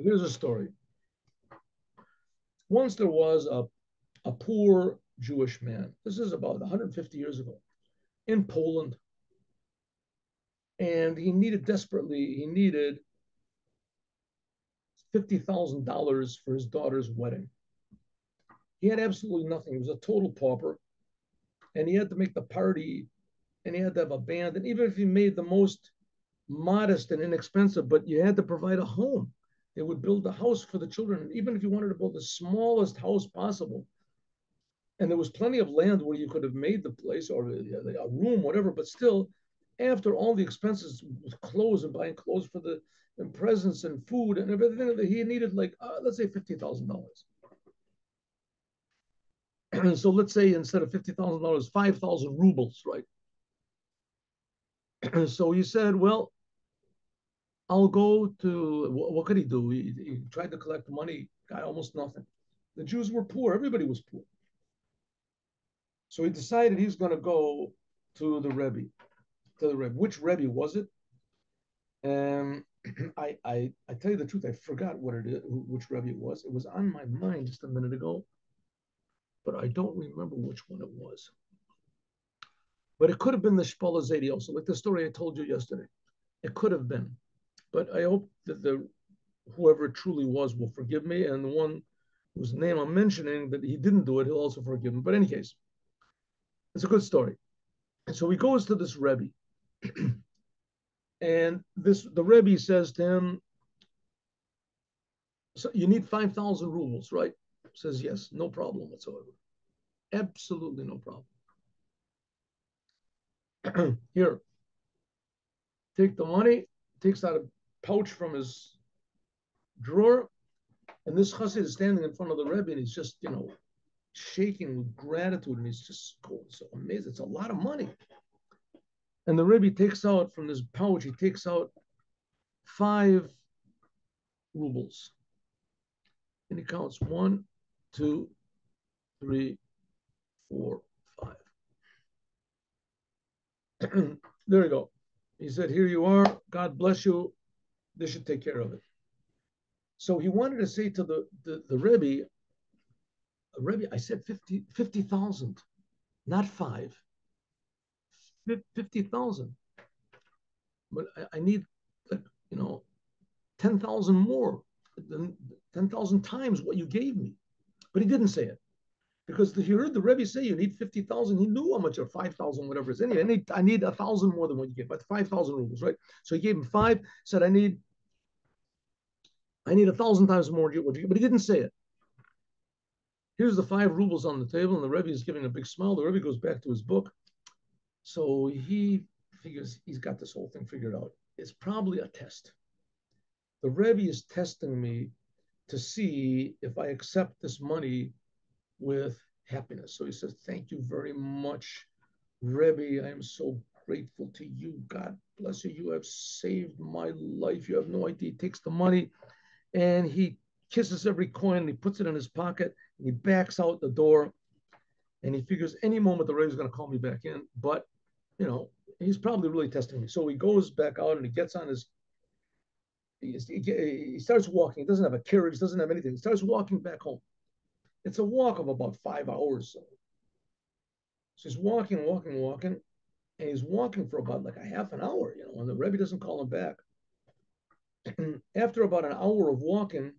Here's a story. Once there was a poor Jewish man. This is about 150 years ago in Poland. And he needed $50,000 for his daughter's wedding. He had absolutely nothing. He was a total pauper. And he had to make the party and he had to have a band. And even if he made the most modest and inexpensive, but you had to provide a home. They would build a house for the children. And even if you wanted to build the smallest house possible, and there was plenty of land where you could have made the place or a room, whatever, but still, after all the expenses with clothes and buying clothes for the and presents and food and everything, he needed like, let's say $50,000. So let's say instead of $50,000, 5,000 rubles, right? So he said, well, I'll go to, what could he do? He tried to collect money, got almost nothing. The Jews were poor. Everybody was poor. So he decided he's going to go to the Rebbe. Which Rebbe was it? And I tell you the truth, I forgot what it is, which Rebbe it was. It was on my mind just a minute ago, but I don't remember which one it was. But it could have been the Shpola Zedi also, like the story I told you yesterday. It could have been. But I hope that whoever it truly was will forgive me, and the one whose name I'm mentioning that he didn't do it, he'll also forgive me. But in any case, it's a good story. And so he goes to this Rebbe, and the Rebbe says to him, so you need 5,000 rubles, right? Says yes, no problem whatsoever. Absolutely no problem. Here, take the money, takes out a pouch from his drawer, and this chassid is standing in front of the Rebbe, and he's just, shaking with gratitude, and he's just so amazed. It's a lot of money. And the Rebbe takes out from this pouch, he takes out 5 rubles. And he counts 1, 2, 3, 4, 5. There you go. He said, here you are. God bless you. This should take care of it. So he wanted to say to the Rebbe, I said 50,000, not 5. 50,000. But I need, 10,000 more, 10,000 times what you gave me. But he didn't say it because he heard the Rebbe say you need 50,000. He knew how much, or 5,000, whatever it is. Anyway, I need 1,000 more than what you gave, but 5,000 rubles, right? So he gave him 5, said, I need 1,000 times more what you gave, but he didn't say it. Here's the 5 rubles on the table, and the Rebbe is giving a big smile. The Rebbe goes back to his book. So he figures he's got this whole thing figured out. It's probably a test. The Rebbe is testing me to see if I accept this money with happiness. So he says, thank you very much, Rebbe. I am so grateful to you. God bless you. You have saved my life. You have no idea. He takes the money and he kisses every coin and he puts it in his pocket and he backs out the door and he figures any moment the Rebbe is going to call me back in. But, he's probably really testing me. So he goes back out and he gets on he starts walking. He doesn't have a carriage, doesn't have anything. He starts walking back home. It's a walk of about 5 hours. So he's walking, and he's walking for about like a half an hour, and the Rebbe doesn't call him back. After about an hour of walking,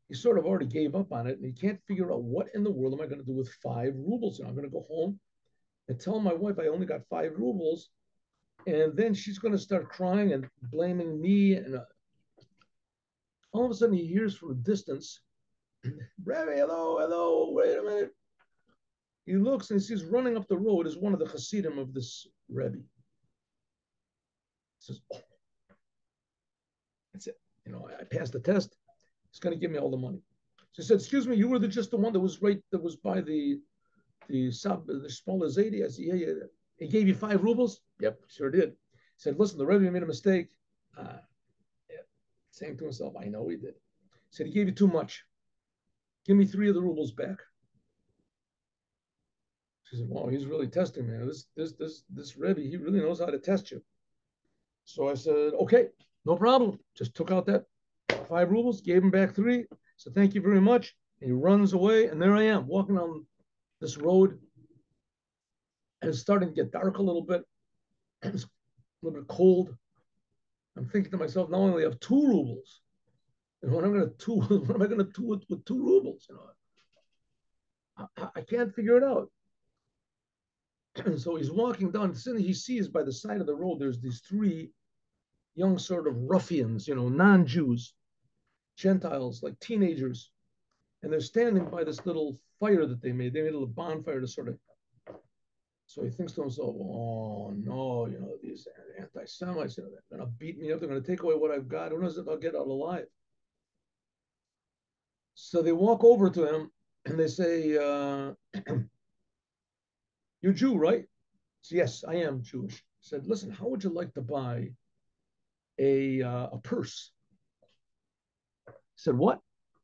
he sort of already gave up on it, and he can't figure out what in the world am I going to do with 5 rubles. I'm going to go home and tell my wife I only got 5 rubles, and then she's going to start crying and blaming me. And all of a sudden, he hears from a distance, Rebbe, hello, wait a minute. He looks and he sees running up the road is one of the Chassidim of this Rebbe. He says, oh, that's it. I passed the test. He's going to give me all the money. So he said, excuse me, you were just the one that was by the Shpola Zedi. I said, yeah. He gave you 5 rubles? Yep, sure did. He said, listen, the Rebbe made a mistake. Saying to himself, I know he did. He said, he gave you too much. Give me 3 of the rubles back. She said, wow, he's really testing me. This Rebbe, he really knows how to test you. So I said, okay, no problem. Just took out that 5 rubles, gave him back 3. So thank you very much. And he runs away, and there I am walking on this road. And it's starting to get dark a little bit. It's a little bit cold. I'm thinking to myself, not only have 2 rubles, and what am I going to do with 2 rubles? I can't figure it out. And so he's walking down. Suddenly he sees by the side of the road, there's these 3 young sort of ruffians, non-Jews, Gentiles, like teenagers, and they're standing by this little fire that they made. They made a little bonfire to sort of. So he thinks to himself, "Oh no, these anti-Semites, they're going to beat me up. They're going to take away what I've got. Who knows if I'll get out alive?" So they walk over to him and they say, "You're Jew, right?" So, "Yes, I am Jewish." He said, "Listen, how would you like to buy a purse?" He said, "What?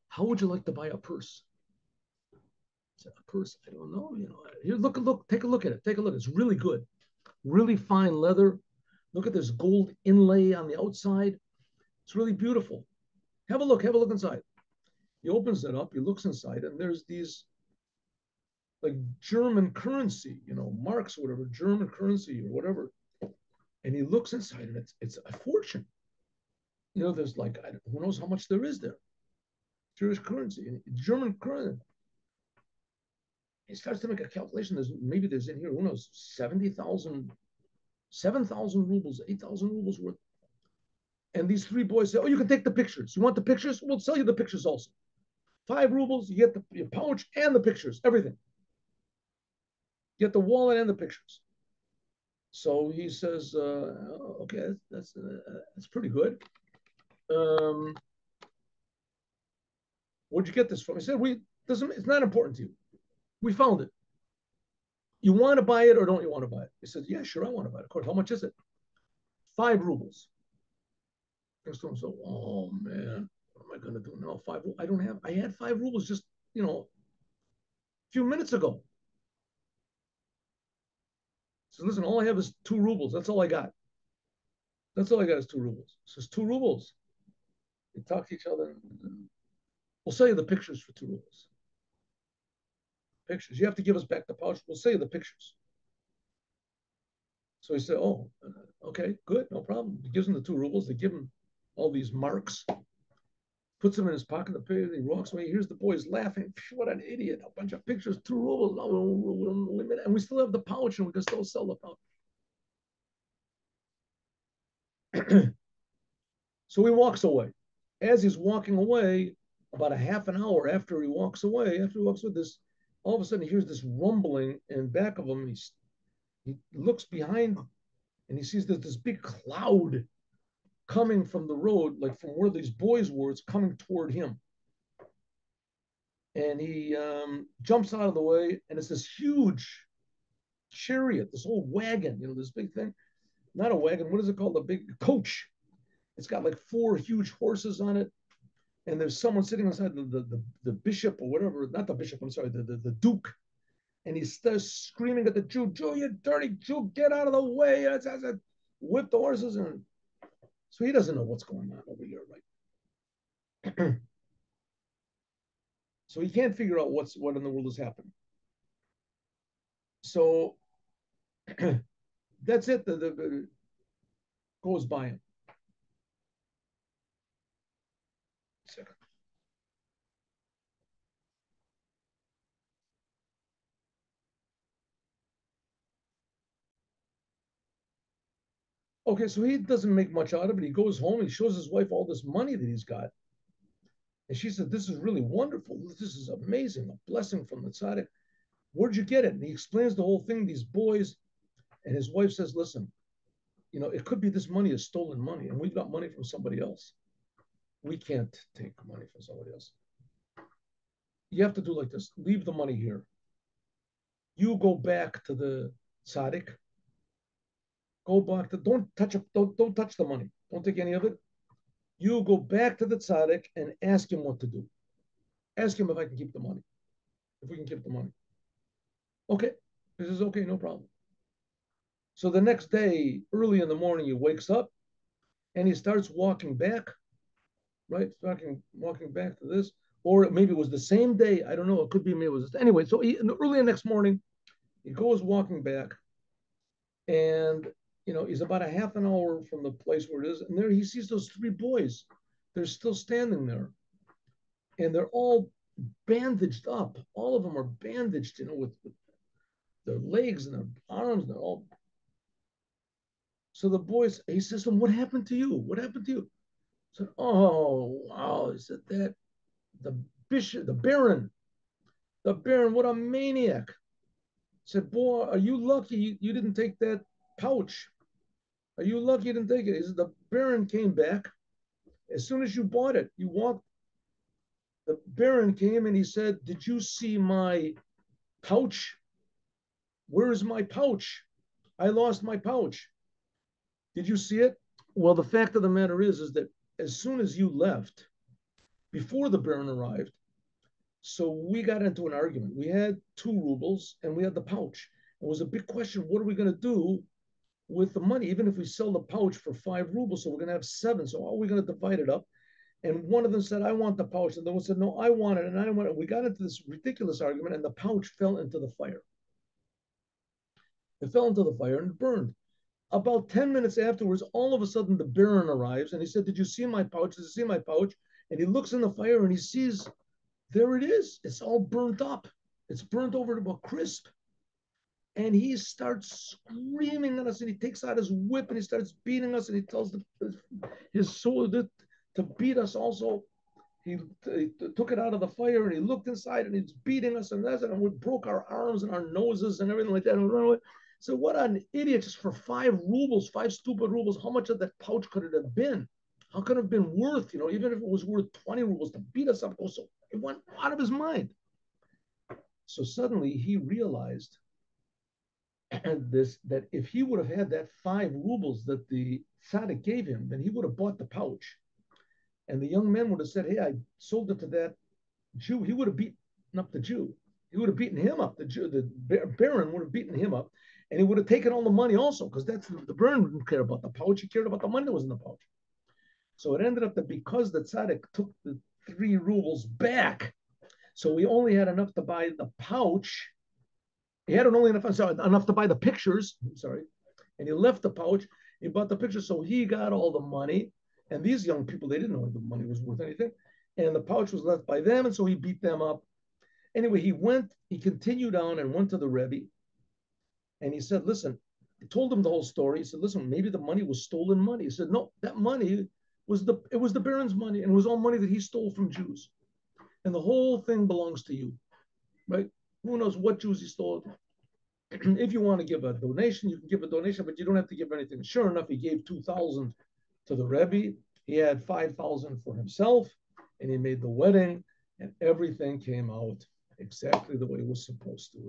How would you like to buy a purse?" I said, "A purse? I don't know. Here, look, take a look at it. Take a look. It's really good, really fine leather. Look at this gold inlay on the outside. It's really beautiful. Have a look. Have a look inside." He opens it up. He looks inside, and there's these like German currency, marks or whatever, German currency or whatever. And he looks inside, and it's a fortune. There's like who knows how much there is there. Jewish currency, and German currency. He starts to make a calculation. There's in here, who knows, 70,000, 7,000 rubles, 8,000 rubles worth. And these 3 boys say, "Oh, you can take the pictures. You want the pictures? We'll sell you the pictures also. 5 rubles, you get your pouch and the pictures, everything. You get the wallet and the pictures." So he says, "Okay, that's pretty good. Um, where'd you get this from?" He said, It's not important to you. We found it. You want to buy it or don't you want to buy it?" He said, "Yeah, sure, I want to buy it. Of course. How much is it?" 5 rubles. Thinks to himself, "Oh man, what am I going to do now? I don't have. I had 5 rubles just a few minutes ago." So listen, all I have is 2 rubles. That's all I got. That's all I got is 2 rubles. So it's 2 rubles. They talk to each other. We'll sell you the pictures for 2 rubles. Pictures. You have to give us back the pouch. We'll sell you the pictures. So he said, "Oh, okay, good, no problem." He gives him the 2 rubles. They give him all these marks, puts them in his pocket. He walks away. Here's the boys laughing. "What an idiot. A bunch of pictures, 2 rubles. And we still have the pouch and we can still sell the pouch." So he walks away. As he's walking away, about a half an hour after he walks away, this, all of a sudden he hears this rumbling in back of him. He looks behind and he sees that this big cloud coming from the road, like from where these boys were. It's coming toward him. And he jumps out of the way, and it's this huge chariot, this old wagon, this big thing. Not a wagon, what is it called? A big coach. It's got like 4 huge horses on it. And there's someone sitting inside the bishop or whatever, not the bishop, I'm sorry, the duke. And he starts screaming at the Jew, "Jew, you dirty Jew, get out of the way." Whip the horses. And so he doesn't know what's going on over here, right? So he can't figure out what in the world is happening. So that's it. The goes by him. Second. Okay, so he doesn't make much out of it. He goes home. He shows his wife all this money that he's got, and she said, "This is really wonderful. This is amazing. A blessing from the Tzadik. Where'd you get it?" And he explains the whole thing. These boys, and his wife says, "Listen, it could be this money is stolen money, and we've got money from somebody else. We can't take money from somebody else. You have to do like this. Leave the money here. You go back to the Tzaddik. Go back to don't touch the money. Don't take any of it. You go back to the Tzaddik and ask him what to do. Ask him if I can keep the money. If we can keep the money." Okay. He says, "Okay, no problem." So the next day, early in the morning, he wakes up and he starts walking back. right? Walking back to this, or maybe it was the same day. I don't know. It could be maybe it was anyway. So early the next morning, he goes walking back, and he's about a half an hour from the place where it is, and there he sees those three boys. They're still standing there, and they're all bandaged up. All of them are bandaged, with their legs and their arms, and they're all. So the boys, he says to him, "What happened to you? What happened to you?" I said, "Oh, wow." He said that the bishop, the Baron, what a maniac. He said, "Boy, are you lucky you didn't take that pouch? Are you lucky you didn't take it?" He said, "The Baron came back as soon as you bought it. You walked. The Baron came and he said, 'Did you see my pouch? Where is my pouch? I lost my pouch. Did you see it?'" Well, the fact of the matter is that as soon as you left, before the Baron arrived, so we got into an argument. We had 2 rubles and we had the pouch. It was a big question. What are we going to do with the money? Even if we sell the pouch for 5 rubles, so we're going to have 7. So how are we going to divide it up? And one of them said, "I want the pouch." And the one said, "No, I want it." And I want it. We got into this ridiculous argument, and the pouch fell into the fire. It fell into the fire and burned. About 10 minutes afterwards, all of a sudden, the Baron arrives and he said, "Did you see my pouch? Did you see my pouch?" And he looks in the fire and he sees, there it is. It's all burnt up. It's burnt over to a crisp. And he starts screaming at us, and he takes out his whip and he starts beating us, and he tells his soldier to beat us also. He took it out of the fire and he looked inside and he's beating us, and we broke our arms and our noses and everything like that. So what an idiot, just for 5 rubles, 5 stupid rubles. How much of that pouch could it have been? How could it have been worth, even if it was worth 20 rubles to beat us up? So it went out of his mind. So suddenly he realized that if he would have had that 5 rubles that the Tzadik gave him, then he would have bought the pouch. And the young man would have said, "Hey, I sold it to that Jew." He would have beaten up the Jew. He would have beaten him up. The Jew, the Baron would have beaten him up, and he would have taken all the money also, because that's the Baron didn't care about the pouch. He cared about the money that was in the pouch. So it ended up that because the Tzaddik took the 3 rubles back, so we only had enough to buy the pouch. He had only enough to buy the pictures. I'm sorry, and he left the pouch. He bought the pictures, so he got all the money. And these young people, they didn't know the money was worth anything. And the pouch was left by them, and so he beat them up. Anyway, he continued on and went to the Rebbe, and he said, "Listen," he told him the whole story. He said, "Listen, maybe the money was stolen money." He said, "No, that money was the Baron's money, and it was all money that he stole from Jews. And the whole thing belongs to you, right? Who knows what Jews he stole? If you want to give a donation, you can give a donation, but you don't have to give anything." Sure enough, he gave 2,000 to the Rebbe. He had 5,000 for himself, and he made the wedding, and everything came out exactly the way it was supposed to.